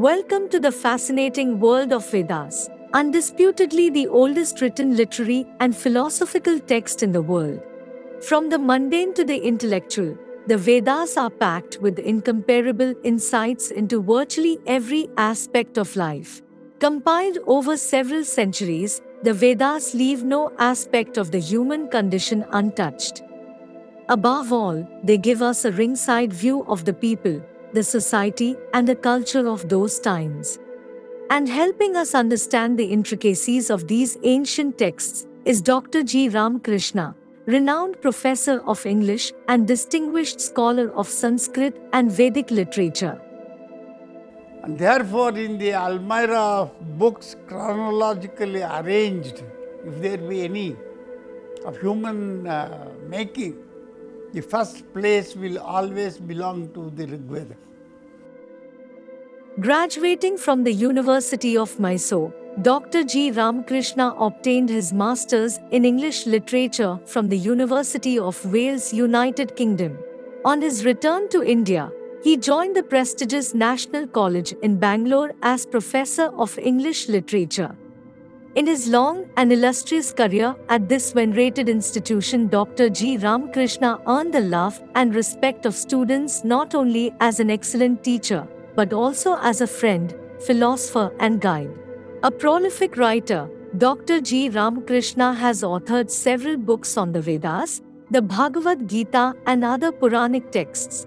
Welcome to the fascinating world of Vedas, undisputedly the oldest written literary and philosophical text in the world. From the mundane to the intellectual, the Vedas are packed with incomparable insights into virtually every aspect of life. Compiled over several centuries, the Vedas leave no aspect of the human condition untouched. Above all, they give us a ringside view of the people, the society, and the culture of those times. And helping us understand the intricacies of these ancient texts is Dr. G. Ramakrishna, renowned professor of English and distinguished scholar of Sanskrit and Vedic literature. And therefore, in the Almirah of books chronologically arranged, if there be any of human making, the first place will always belong to the Rig Veda. Graduating from the University of Mysore, Dr. G. Ramakrishna obtained his Masters in English Literature from the University of Wales, United Kingdom. On his return to India, he joined the prestigious National College in Bangalore as Professor of English Literature. In his long and illustrious career at this venerated institution, Dr. G. Ramakrishna earned the love and respect of students not only as an excellent teacher, but also as a friend, philosopher, and guide. A prolific writer, Dr. G. Ramakrishna has authored several books on the Vedas, the Bhagavad Gita, and other Puranic texts.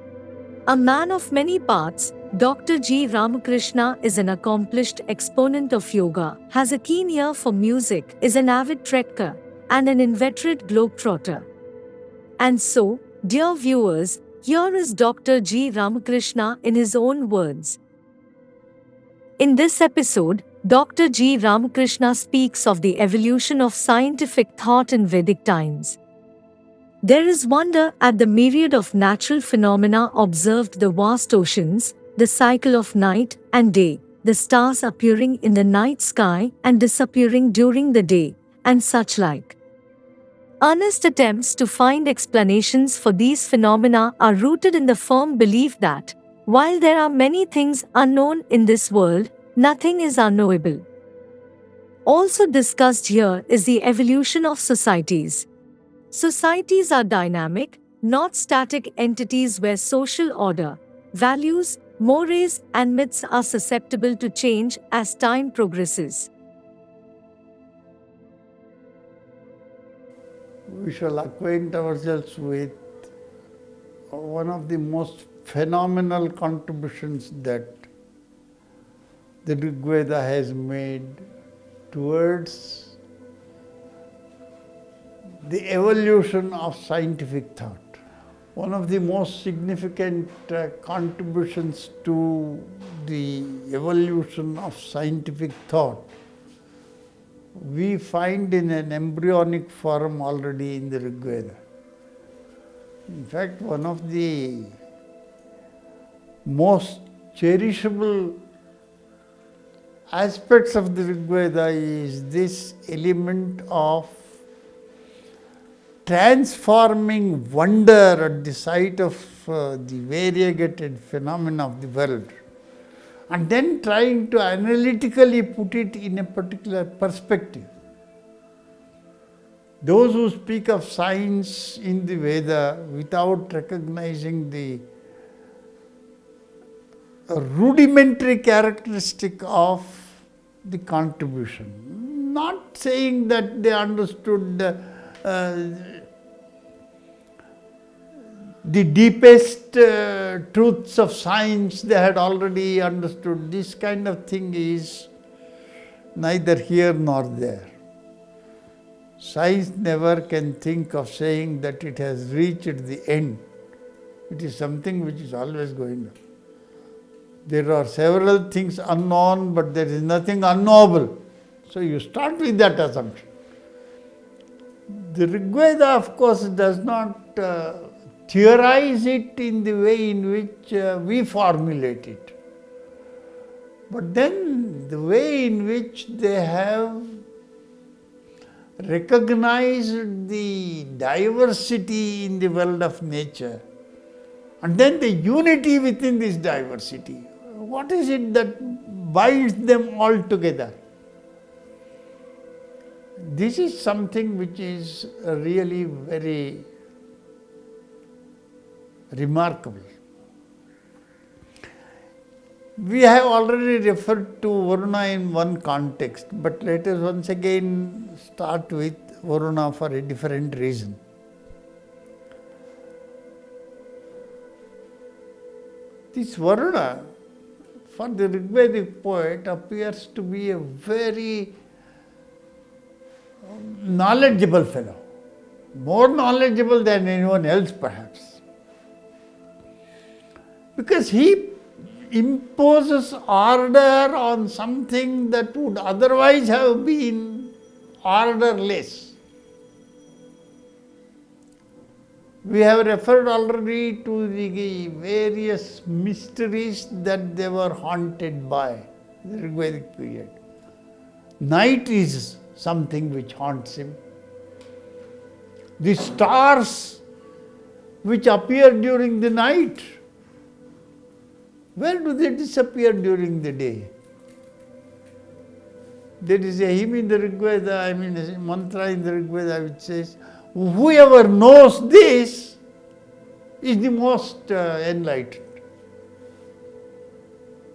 A man of many parts, Dr. G. Ramakrishna is an accomplished exponent of yoga, has a keen ear for music, is an avid trekker, and an inveterate globetrotter. And so, dear viewers, here is Dr. G. Ramakrishna in his own words. In this episode, Dr. G. Ramakrishna speaks of the evolution of scientific thought in Vedic times. There is wonder at the myriad of natural phenomena observed: the vast oceans, the cycle of night and day, the stars appearing in the night sky and disappearing during the day, and such like. Earnest attempts to find explanations for these phenomena are rooted in the firm belief that, while there are many things unknown in this world, nothing is unknowable. Also discussed here is the evolution of societies. Societies are dynamic, not static entities where social order, values, mores, and myths are susceptible to change as time progresses. We shall acquaint ourselves with one of the most phenomenal contributions that the Rig Veda has made towards the evolution of scientific thought. One of the most significant contributions to the evolution of scientific thought we find in an embryonic form already in the Rig Veda. In fact, one of the most cherishable aspects of the Rig Veda is this element of transforming wonder at the sight of the variegated phenomena of the world, and then trying to analytically put it in a particular perspective. Those who speak of science in the Veda without recognizing the rudimentary characteristic of the contribution, not saying that they understood the deepest truths of science, they had already understood. This kind of thing is neither here nor there. Science never can think of saying that it has reached the end. It is something which is always going on. There are several things unknown, but there is nothing unknowable. So you start with that assumption. The Rig Veda, of course, does not theorize it in the way in which we formulate it. But then the way in which they have recognized the diversity in the world of nature, and then the unity within this diversity. What is it that binds them all together. This is something which is really very remarkable. We have already referred to Varuna in one context, but let us once again start with Varuna for a different reason. This Varuna, for the Rigvedic poet, appears to be a very knowledgeable fellow, more knowledgeable than anyone else perhaps, because he imposes order on something that would otherwise have been orderless. We have referred already to the various mysteries that they were haunted by in the Rigvedic period. Night is something which haunts him. The stars which appear during the night, where do they disappear during the day? There is a hymn in the Rigveda, a mantra in the Rigveda which says, whoever knows this is the most enlightened.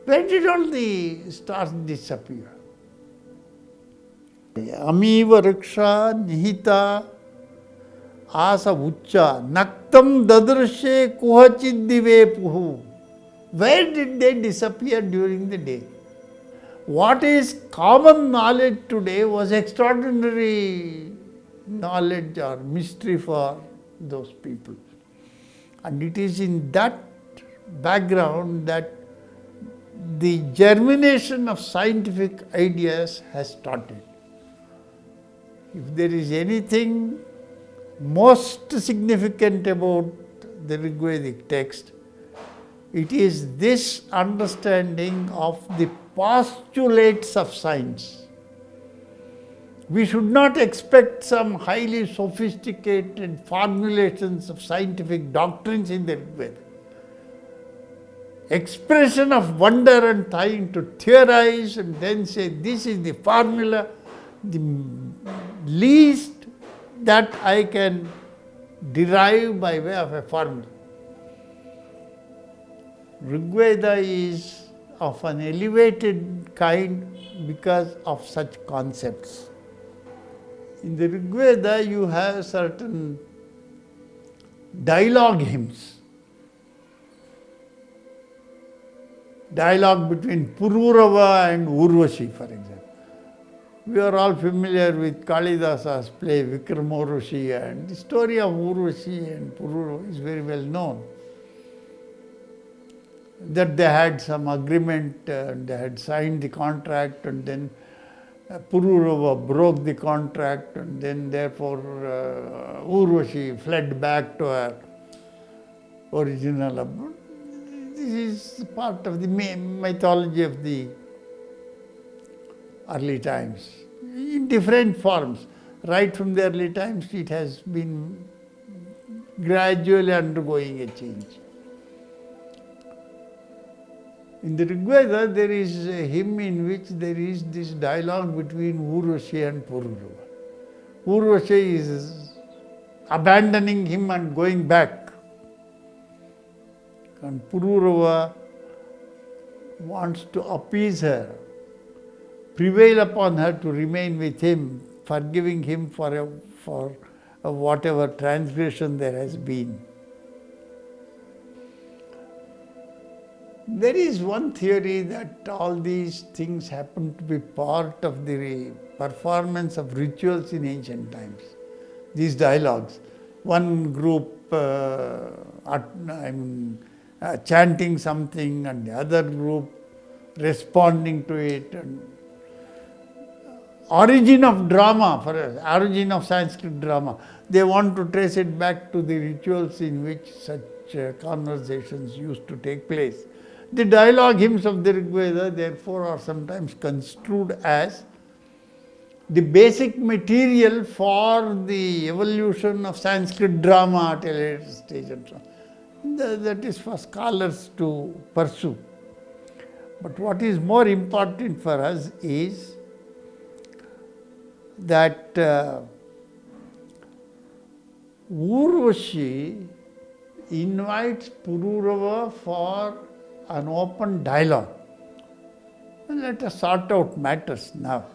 Where did all the stars disappear? Amiva riksha nihita asa uccha naktam dadrushe kuhachid dive puhu. Where did they disappear during the day? What is common knowledge today was extraordinary knowledge or mystery for those people. And it is in that background that the germination of scientific ideas has started. If there is anything most significant about the Rigvedic text, it is this understanding of the postulates of science. We should not expect some highly sophisticated formulations of scientific doctrines in the Rigveda. Expression of wonder and trying to theorize and then say this is the formula, the least that I can derive by way of a formula. Rigveda is of an elevated kind because of such concepts. In the Rigveda, you have certain dialogue hymns. Dialogue between Pururava and Urvashi, for example. We are all familiar with Kalidasa's play Vikramarushi, and the story of Urvashi and Pururava is very well known. That they had some agreement, and they had signed the contract, and then Pururava broke the contract, and then therefore Urvashi fled back to her original abode. This is part of the mythology of the early times, in different forms. Right from the early times, it has been gradually undergoing a change. In the Rigveda, there is a hymn in which there is this dialogue between Urvashi and Pururava. Urvashi is abandoning him and going back. And Pururava wants to appease her, prevail upon her to remain with him, forgiving him for whatever transgression there has been. There is one theory that all these things happen to be part of the performance of rituals in ancient times. These dialogues. One group chanting something and the other group responding to it. And origin of drama, for us, origin of Sanskrit drama. They want to trace it back to the rituals in which such conversations used to take place. The dialogue hymns of the Rigveda, therefore, are sometimes construed as the basic material for the evolution of Sanskrit drama at a later stage and so on. That is for scholars to pursue. But what is more important for us is that Urvashi invites Pururava for an open dialogue. Let us sort out matters now.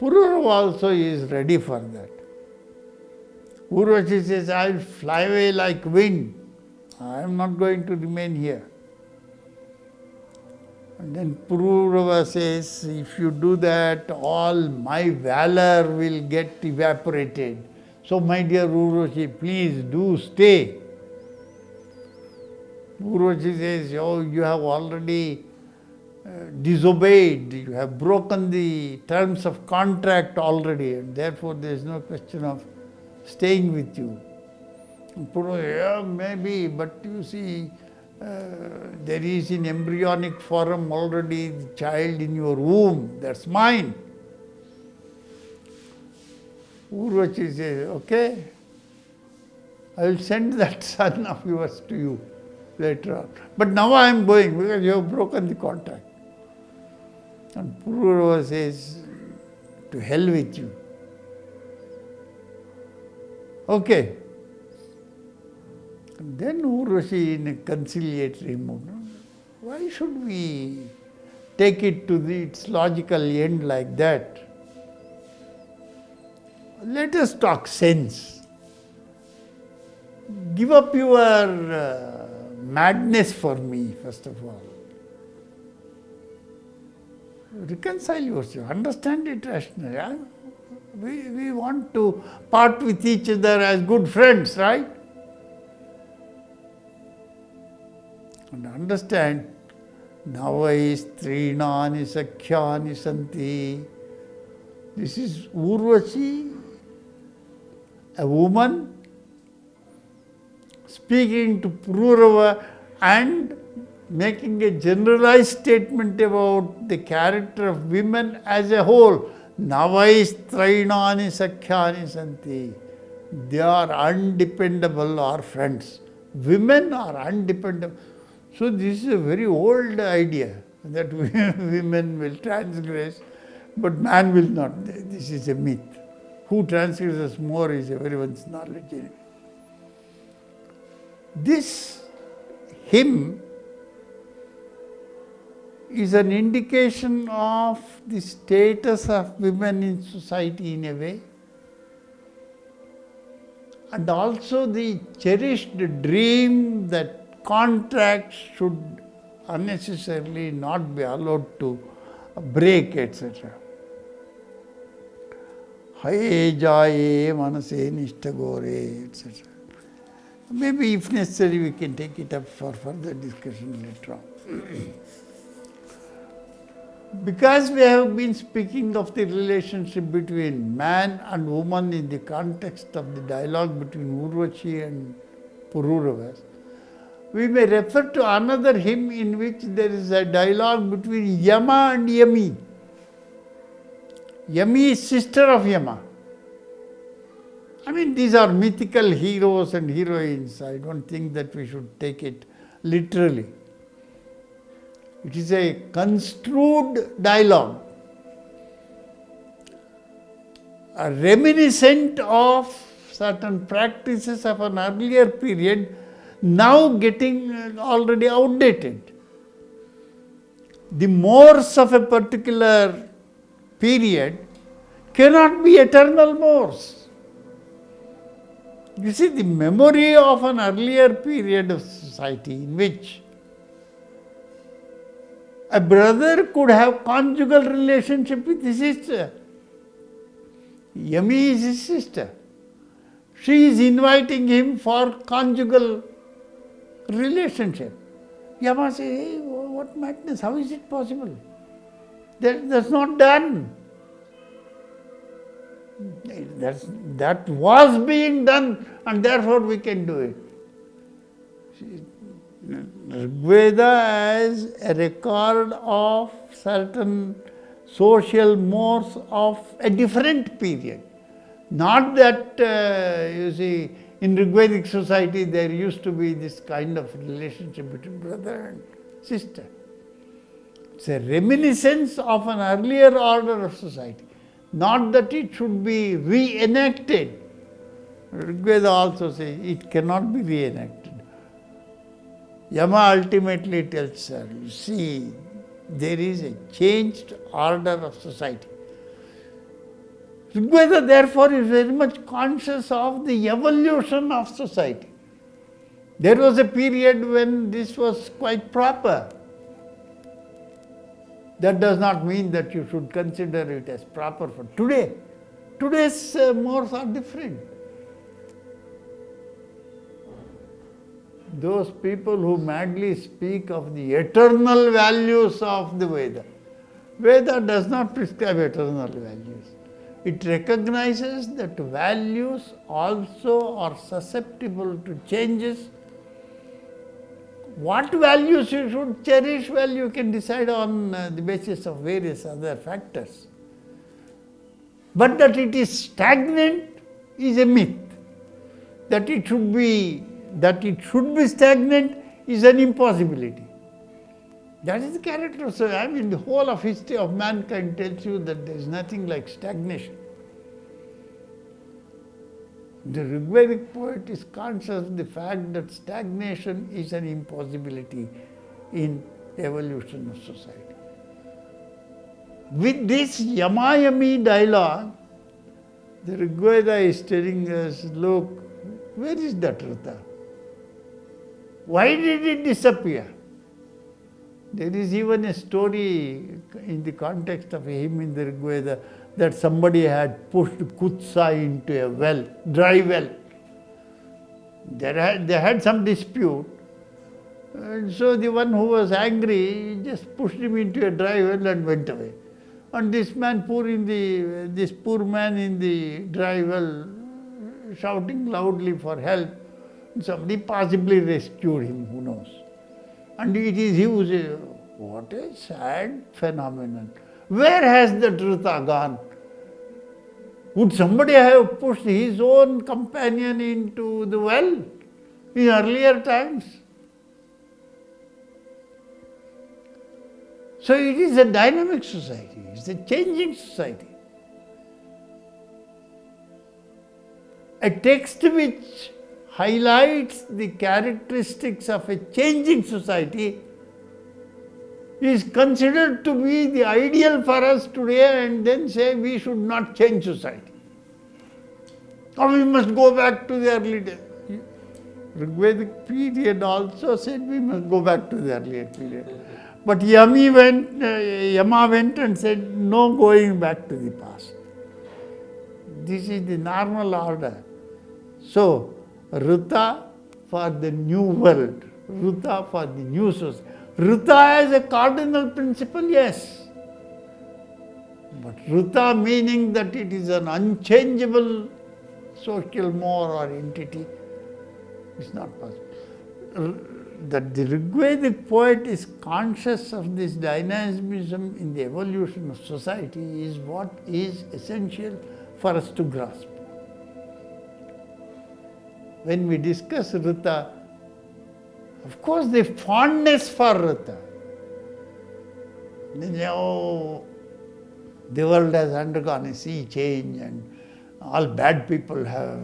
Pururava also is ready for that. Urvashi says, I will fly away like wind. I am not going to remain here. And then Pururava says, if you do that, all my valor will get evaporated. So my dear Urvashi, please do stay. Urvashi says, oh, you have already disobeyed, you have broken the terms of contract already, and therefore there is no question of staying with you. Pururava, yeah, maybe, but you see, there is in embryonic form already the child in your womb, that's mine. Urvashi says, okay, I will send that son of yours to you later on. But now I am going because you have broken the contract. And Pururava says, to hell with you. Okay. And then Urvashi in a conciliatory mood, why should we take it to its logical end like that? Let us talk sense. Give up your madness for me, first of all. Reconcile yourself, understand it rationally. We want to part with each other as good friends, right? And understand, navais trinani sakhyani santi. This is Urvashi, a woman, speaking to Pururava and making a generalized statement about the character of women as a whole. Navais trainani sakhyani santi. They are undependable or friends. Women are undependable. So this is a very old idea that women will transgress, but man will not. This is a myth. Who transgresses more is everyone's knowledge anyway. This hymn is an indication of the status of women in society in a way, and also the cherished dream that contracts should unnecessarily not be allowed to break, etc. Haye jaye manase nishta gore, etc. Maybe if necessary we can take it up for further discussion later on. Because we have been speaking of the relationship between man and woman in the context of the dialogue between Urvashi and Pururava, we may refer to another hymn in which there is a dialogue between Yama and Yami. Yami is sister of Yama. I mean, these are mythical heroes and heroines. I don't think that we should take it literally. It is a construed dialogue, a reminiscent of certain practices of an earlier period, now getting already outdated. The mores of a particular period cannot be eternal mores. You see, the memory of an earlier period of society in which a brother could have conjugal relationship with his sister. Yami is his sister. She is inviting him for conjugal relationship. Yama says, hey, what madness, how is it possible? That's not done. That was being done and therefore we can do it. Veda as a record of certain social mores of a different period. Not that, you see, in Rigvedic society there used to be this kind of relationship between brother and system. It's a reminiscence of an earlier order of society. Not that it should be reenacted. Rigveda also says it cannot be reenacted. Yama ultimately tells her, you see, there is a changed order of society. Rigveda therefore is very much conscious of the evolution of society. There was a period when this was quite proper. That does not mean that you should consider it as proper for today. Today's mores are different. Those people who madly speak of the eternal values of the Veda. Veda does not prescribe eternal values. It recognizes that values also are susceptible to changes. What values you should cherish? Well, you can decide on the basis of various other factors. But that it is stagnant is a myth. That it should be stagnant is an impossibility. That is the character. So, the whole of history of mankind tells you that there is nothing like stagnation. The Rigvedic poet is conscious of the fact that stagnation is an impossibility in evolution of society. With this Yamayami dialogue, the Rigveda is telling us, look, where is that Rita? Why did it disappear? There is even a story in the context of a hymn in the Rigveda that somebody had pushed Kutsa into a well, dry well. They had some dispute, and so the one who was angry just pushed him into a dry well and went away. And this poor man in the dry well, shouting loudly for help, somebody possibly rescued him, who knows. And he was what a sad phenomenon. Where has the Rita gone? Would somebody have pushed his own companion into the well in earlier times? So it is a dynamic society, it's a changing society. A text which highlights the characteristics of a changing society is considered to be the ideal for us today, and then say we should not change society. Or we must go back to the early days. Rigvedic period also said we must go back to the earlier period. But Yama went and said no going back to the past. This is the normal order. So, Rita for the new world, Rita for the new society. Rita as a cardinal principle, yes. But Rita meaning that it is an unchangeable social more or entity is not possible. That the Rigvedic poet is conscious of this dynamism in the evolution of society is what is essential for us to grasp. When we discuss Rita, of course, the fondness for Rita. Oh, the world has undergone a sea change and all bad people have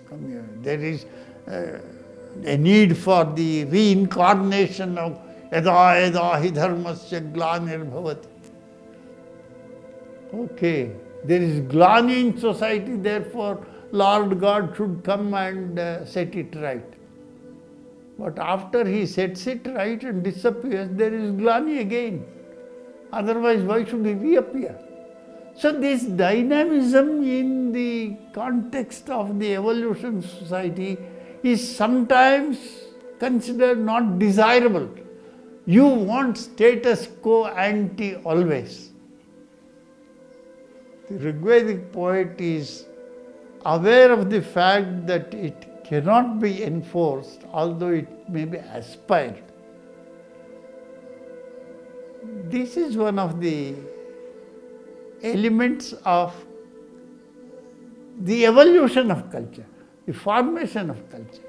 come here. There is a need for the reincarnation of yada yada hi dharmasya glanir bhavati. Okay, there is glani in society, therefore Lord God should come and set it right. But after he sets it right and disappears, there is glani again. Otherwise, why should he reappear? So this dynamism in the context of the evolution of society is sometimes considered not desirable. You want status quo ante always. The Rigvedic poet is aware of the fact that it cannot be enforced, although it may be aspired. This is one of the elements of the evolution of culture, the formation of culture.